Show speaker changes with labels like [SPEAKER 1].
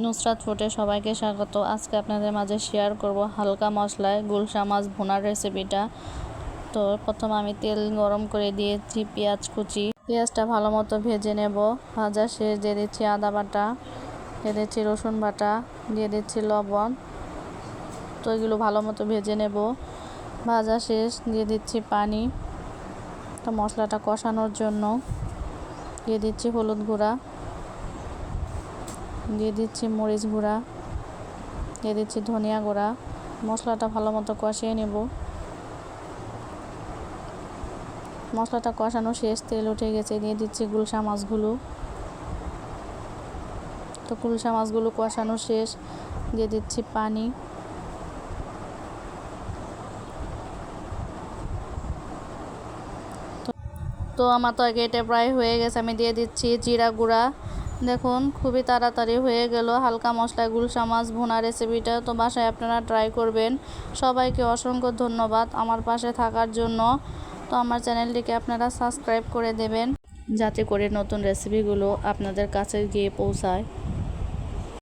[SPEAKER 1] নুসরাত ফুডে সবাইকে স্বাগত। আজকে আপনাদের মাঝে শেয়ার করব হালকা মশলায় গুলশা মাছ ভুনার রেসিপিটা। তো প্রথমে আমি তেল গরম করে দিয়েছি পেঁয়াজ কুচি। পেঁয়াজটা ভালো মতো ভেজে নেব। ভাজা শেষ দিয়ে দিচ্ছি আদা বাটা, দিয়ে দিচ্ছি রসুন বাটা, দিয়ে দিচ্ছি লবণ। তো এগুলো ভালো মতো ভেজে নেব। ভাজা শেষ দিয়ে দিচ্ছি পানি। তো মশলাটা কষানোর জন্য দিয়ে দিচ্ছি হলুদ গুঁড়া, দিয়ে দিচ্ছি মরিচ গুঁড়া, দিয়ে দিচ্ছি ধনিয়া গুঁড়া। মশলাটা ভালো মতো কষিয়ে নেব। মশলাটা কষানো শেষ, তেল উঠে গেছে, দিয়ে দিচ্ছি গুলশা মাছগুলো। তো গুলশা মাছগুলো কষানো শেষ, দিয়ে দিচ্ছি পানি। তো আমার তরকারিটা প্রায় হয়ে গেছে, আমি দিয়ে দিচ্ছি জিরা গুঁড়া। দেখুন খুবই তাড়াতাড়ি হয়ে গেল হালকা মশলায় গুলশা মাছ ভুনা রেসিপিটা। তো বাসায় আপনারা ট্রাই করবেন। সবাইকে অসংখ্য ধন্যবাদ আমার পাশে থাকার জন্য। তো আমার চ্যানেলটিকে আপনারা সাবস্ক্রাইব করে দেবেন যাতে করে নতুন রেসিপিগুলো আপনাদের কাছে গিয়ে পৌঁছায়।